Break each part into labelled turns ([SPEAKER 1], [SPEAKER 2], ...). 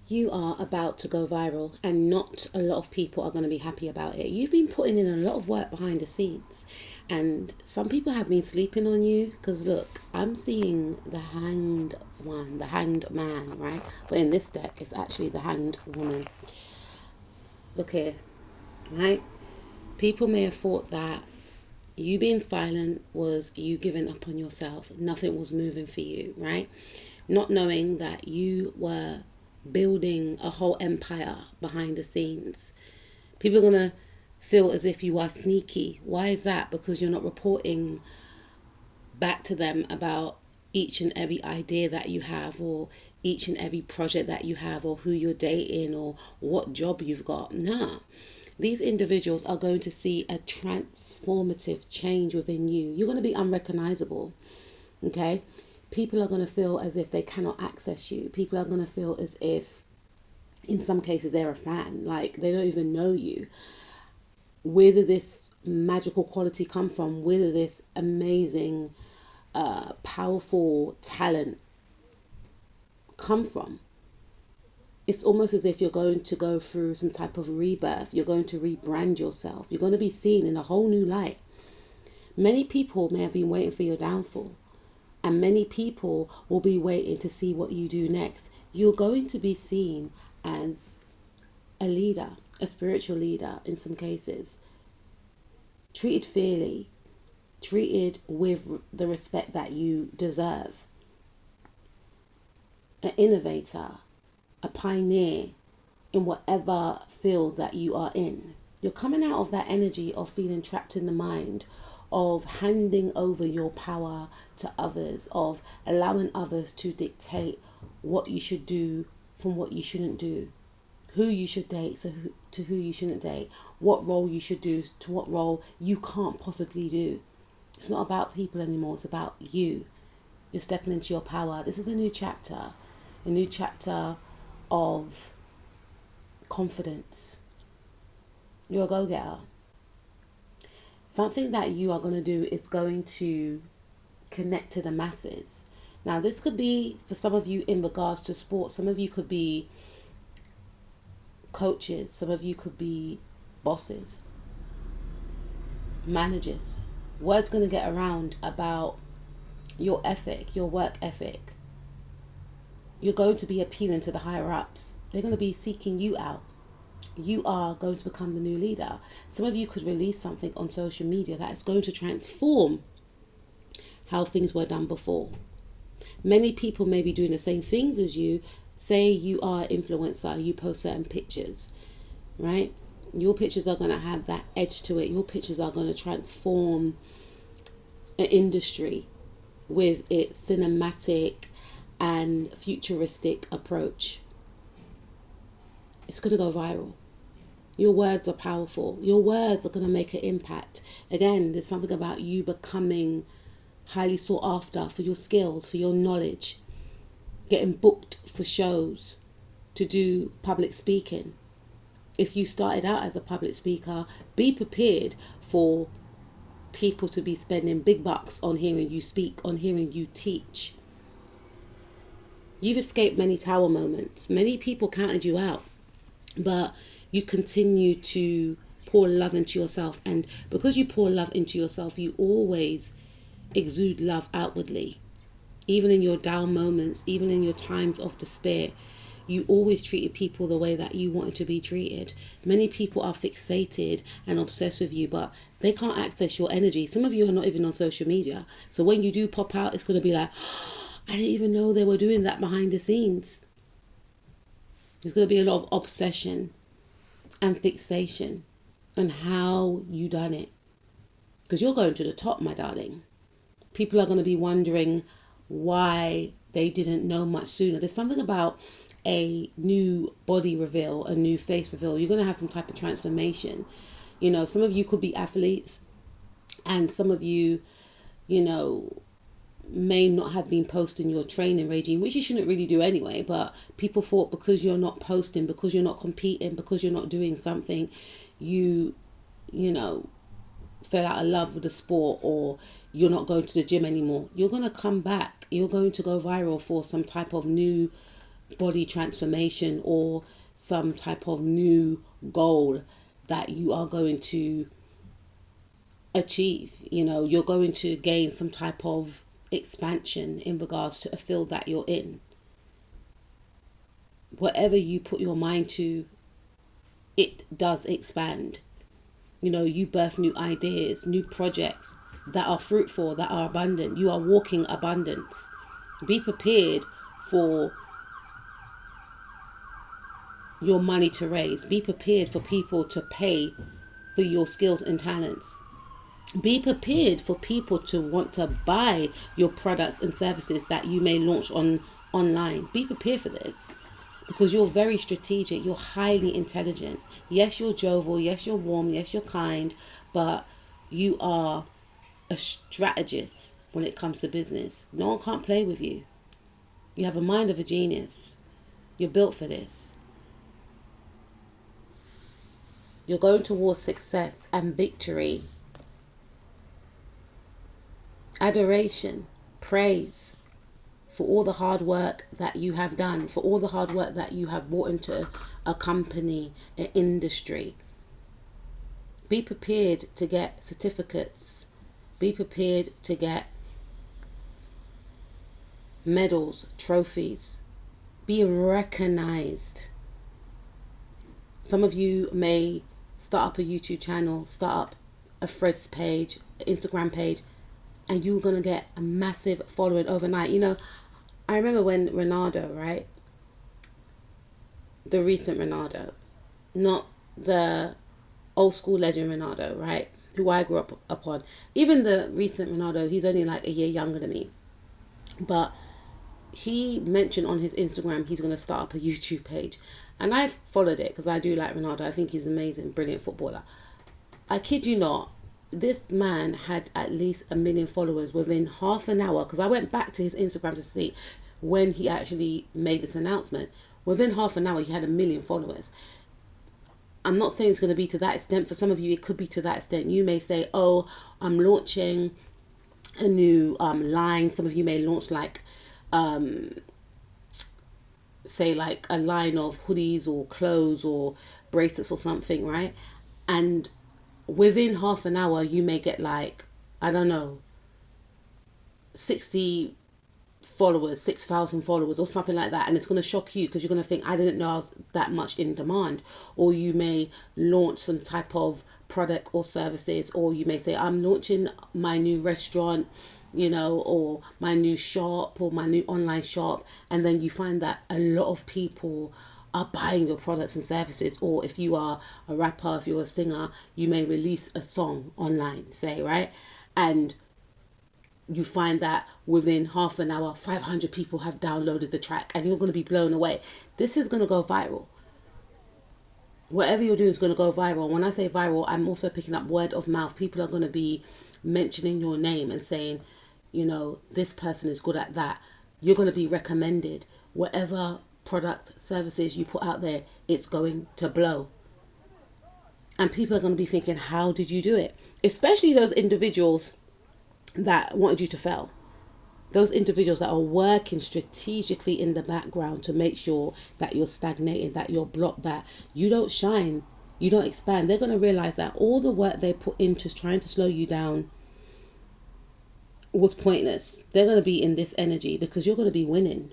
[SPEAKER 1] You are about to go viral, and not a lot of people are going to be happy about it. You've been putting in a lot of work behind the scenes, and some people have been sleeping on you. Because look, I'm seeing the hanged one, the hanged man, right? But in this deck, it's actually the hanged woman. Look here, right? People may have thought that you being silent was you giving up on yourself. Nothing was moving for you, right? Not knowing that you were building a whole empire behind the scenes. People are going to feel as if you are sneaky. Why is that? Because you're not reporting back to them about each and every idea that you have, or each and every project that you have, or who you're dating, or what job you've got. Nah. These individuals are going to see a transformative change within you. You're going to be unrecognizable. Okay? People are going to feel as if they cannot access you. People are going to feel as if, in some cases, they're a fan. Like, they don't even know you. Where did this magical quality come from? Where did this amazing, powerful talent come from? It's almost as if you're going to go through some type of rebirth. You're going to rebrand yourself. You're going to be seen in a whole new light. Many people may have been waiting for your downfall, and many people will be waiting to see what you do next. You're going to be seen as a leader, a spiritual leader in some cases, treated fairly, treated with the respect that you deserve, an innovator, a pioneer in whatever field that you are in. You're coming out of that energy of feeling trapped in the mind, of handing over your power to others, of allowing others to dictate what you should do from what you shouldn't do, who you should date to who you shouldn't date, what role you should do to what role you can't possibly do. It's not about people anymore, it's about you. You're stepping into your power. This is a new chapter of confidence. You're a go-getter. Something that you are going to do is going to connect to the masses. Now, this could be, for some of you, in regards to sports. Some of you could be coaches. Some of you could be bosses, managers. Word's going to get around about your ethic, your work ethic. You're going to be appealing to the higher ups. They're going to be seeking you out. You are going to become the new leader. Some of you could release something on social media that is going to transform how things were done before. Many people may be doing the same things as you. Say you are an influencer, you post certain pictures, right? Your pictures are going to have that edge to it. Your pictures are going to transform an industry with its cinematic and futuristic approach. It's going to go viral. Your words are powerful. Your words are going to make an impact. Again, there's something about you becoming highly sought after for your skills, for your knowledge, getting booked for shows to do public speaking. If you started out as a public speaker, be prepared for people to be spending big bucks on hearing you speak, on hearing you teach. You've escaped many tower moments. Many people counted you out, but you continue to pour love into yourself. And because you pour love into yourself, you always exude love outwardly. Even in your down moments, even in your times of despair, you always treated people the way that you wanted to be treated. Many people are fixated and obsessed with you, but they can't access your energy. Some of you are not even on social media. So when you do pop out, it's going to be like, I didn't even know they were doing that behind the scenes. There's going to be a lot of obsession and fixation on how you done it. Because you're going to the top, my darling. People are going to be wondering why they didn't know much sooner. There's something about a new body reveal, a new face reveal. You're going to have some type of transformation. You know, some of you could be athletes, and some of you, you know, may not have been posting your training regime, which you shouldn't really do anyway, but people thought because you're not posting, because you're not competing, because you're not doing something, you know, fell out of love with the sport, or you're not going to the gym anymore. You're going to come back. You're going to go viral for some type of new body transformation or some type of new goal that you are going to achieve. You know, you're going to gain some type of expansion in regards to a field that you're in. Whatever you put your mind to, it does expand. You know, you birth new ideas, new projects that are fruitful, that are abundant. You are walking abundance. Be prepared for your money to raise. Be prepared for people to pay for your skills and talents. Be prepared for people to want to buy your products and services that you may launch online. Be prepared for this, because you're very strategic. You're highly intelligent. Yes, you're jovial. Yes, you're warm. Yes, you're kind. But you are a strategist when it comes to business. No one can't play with you. You have a mind of a genius. You're built for this. You're going towards success and victory. Adoration, praise for all the hard work that you have done, for all the hard work that you have brought into a company, an industry. Be prepared to get certificates. Be prepared to get medals, trophies. Be recognized. Some of you may start up a YouTube channel, start up a Threads page, Instagram page, and you're going to get a massive following overnight. You know, I remember when Ronaldo, right? The recent Ronaldo, not the old school legend Ronaldo, right? Who I grew up upon. Even the recent Ronaldo, he's only like a year younger than me. But he mentioned on his Instagram he's going to start up a YouTube page. And I followed it because I do like Ronaldo. I think he's amazing, brilliant footballer. I kid you not, this man had at least 1 million followers within half an hour, because I went back to his Instagram to see when he actually made this announcement. Within half an hour, he had 1 million followers. I'm not saying it's going to be to that extent. For some of you, it could be to that extent. You may say, oh, I'm launching a new line. Some of you may launch like, say like a line of hoodies or clothes or bracelets or something, right? And within half an hour, you may get like, I don't know, 60 followers, 6,000 followers or something like that. And it's going to shock you because you're going to think, I didn't know I was that much in demand. Or you may launch some type of product or services, or you may say, I'm launching my new restaurant, you know, or my new shop or my new online shop. And then you find that a lot of people are buying your products and services. Or if you are a rapper, if you're a singer, you may release a song online, say, right? And you find that within half an hour, 500 people have downloaded the track, and you're going to be blown away. This is going to go viral. Whatever you do is going to go viral. When I say viral, I'm also picking up word of mouth. People are going to be mentioning your name and saying, you know, this person is good at that. You're going to be recommended. Whatever products, services you put out there, it's going to blow. And people are going to be thinking, how did you do it? Especially those individuals that wanted you to fail. Those individuals that are working strategically in the background to make sure that you're stagnating, that you're blocked, that you don't shine, you don't expand. They're going to realize that all the work they put into trying to slow you down was pointless. They're going to be in this energy because you're going to be winning.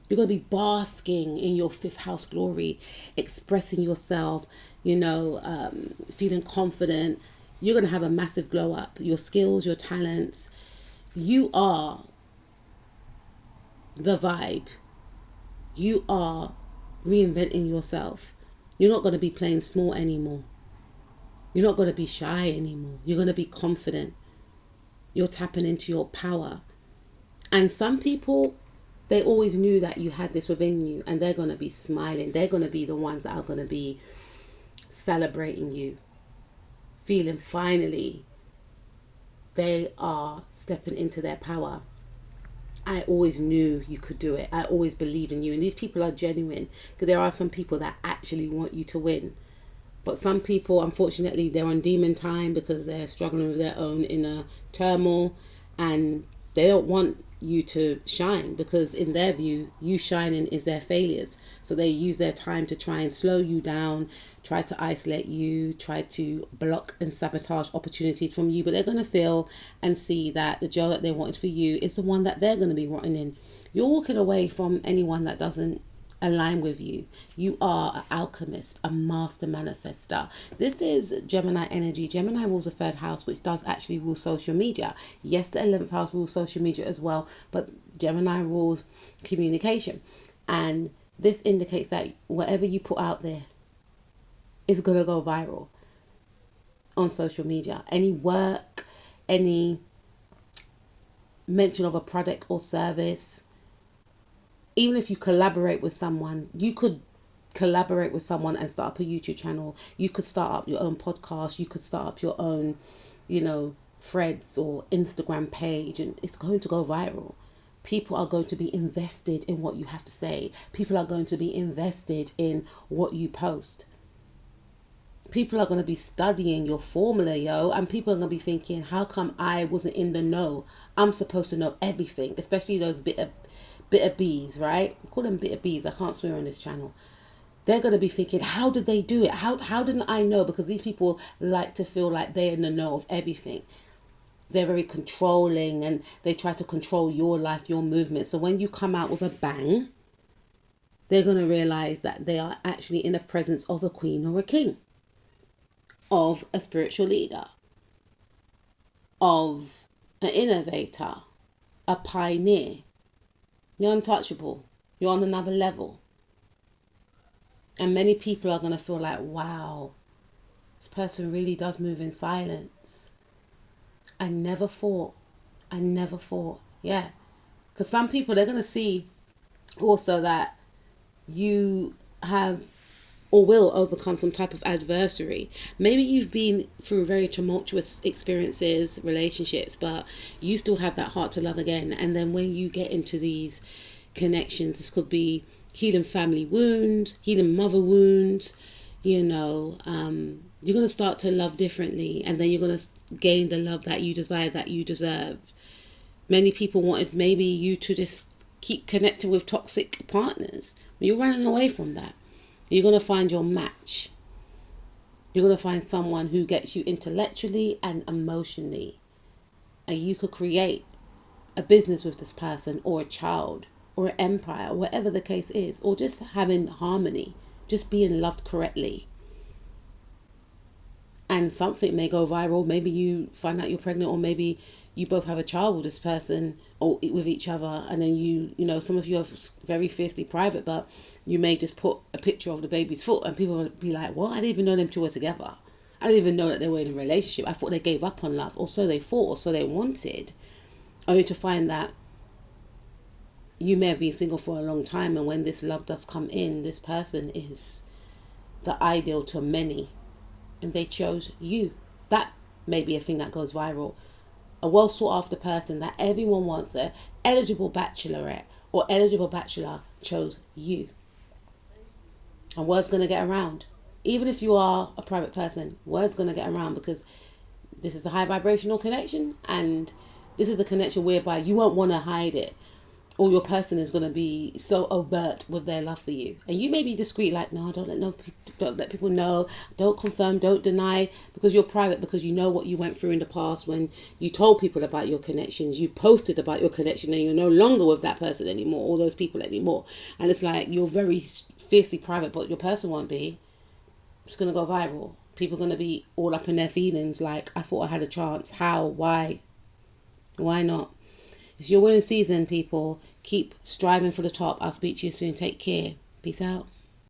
[SPEAKER 1] You're going to be basking in your fifth house glory, expressing yourself, you know, feeling confident. You're going to have a massive glow up. Your skills, your talents. You are the vibe. You are reinventing yourself. You're not going to be playing small anymore. You're not going to be shy anymore. You're going to be confident. You're tapping into your power. And some people, they always knew that you had this within you, and they're going to be smiling. They're going to be the ones that are going to be celebrating you, feeling finally they are stepping into their power. I always knew you could do it. I always believed in you. And these people are genuine, because there are some people that actually want you to win. But some people, unfortunately, they're on demon time because they're struggling with their own inner turmoil, and they don't want you to shine, because in their view, you shining is their failures. So they use their time to try and slow you down, try to isolate you, try to block and sabotage opportunities from you. But they're going to feel and see that the job that they wanted for you is the one that they're going to be rotting in. You're walking away from anyone that doesn't align with you. You are an alchemist, a master manifester. This is Gemini energy. Gemini rules the third house, which does actually rule social media. Yes, the 11th house rules social media as well, but Gemini rules communication. And this indicates that whatever you put out there is going to go viral on social media. Any work, any mention of a product or service, even if you collaborate with someone, you could collaborate with someone and start up a YouTube channel. You could start up your own podcast. You could start up your own, threads or Instagram page, and it's going to go viral. People are going to be invested in what you have to say. People are going to be invested in what you post. People are going to be studying your formula, and people are going to be thinking, how come I wasn't in the know? I'm supposed to know everything, especially those bitter bees, right? I call them bitter bees. I can't swear on this channel. They're going to be thinking, how did they do it? How didn't I know? Because these people like to feel like they're in the know of everything. They're very controlling, and they try to control your life, your movement. So when you come out with a bang, they're going to realize that they are actually in the presence of a queen or a king, of a spiritual leader, of an innovator, a pioneer. You're untouchable. You're on another level. And many people are going to feel like, wow, this person really does move in silence. I never thought. Yeah. Because some people, they're going to see also that you have or will overcome some type of adversary. Maybe you've been through very tumultuous experiences, relationships, but you still have that heart to love again. And then when you get into these connections, this could be healing family wounds, healing mother wounds, you're going to start to love differently, and then you're going to gain the love that you desire, that you deserve. Many people wanted maybe you to just keep connecting with toxic partners. You're running away from that. You're going to find your match. You're going to find someone who gets you intellectually and emotionally. And you could create a business with this person, or a child, or an empire, whatever the case is, or just having harmony, just being loved correctly. And something may go viral. Maybe you find out you're pregnant, or maybe you both have a child with this person or with each other. And then some of you are very fiercely private, but you may just put a picture of the baby's foot, and people will be like, well, I didn't even know them two were together. I didn't even know that they were in a relationship. I thought they gave up on love, or so they thought, or so they wanted. Only to find that you may have been single for a long time, and when this love does come in, this person is the ideal to many, and they chose you. That may be a thing that goes viral. A well sought after person that everyone wants, an eligible bachelorette or eligible bachelor, chose you. And word's going to get around. Even if you are a private person, word's going to get around, because this is a high vibrational connection, and this is a connection whereby you won't want to hide it, or your person is going to be so overt with their love for you. And you may be discreet, like, no, don't let people know, don't confirm, don't deny, because you're private, because you know what you went through in the past when you told people about your connections, you posted about your connection, and you're no longer with that person anymore, or those people anymore. And it's like, you're very fiercely private, but your person won't be. It's going to go viral. People are going to be all up in their feelings, like, I thought I had a chance. How? Why? Why not? It's your winning season, people. Keep striving for the top. I'll speak to you soon. Take care. Peace out.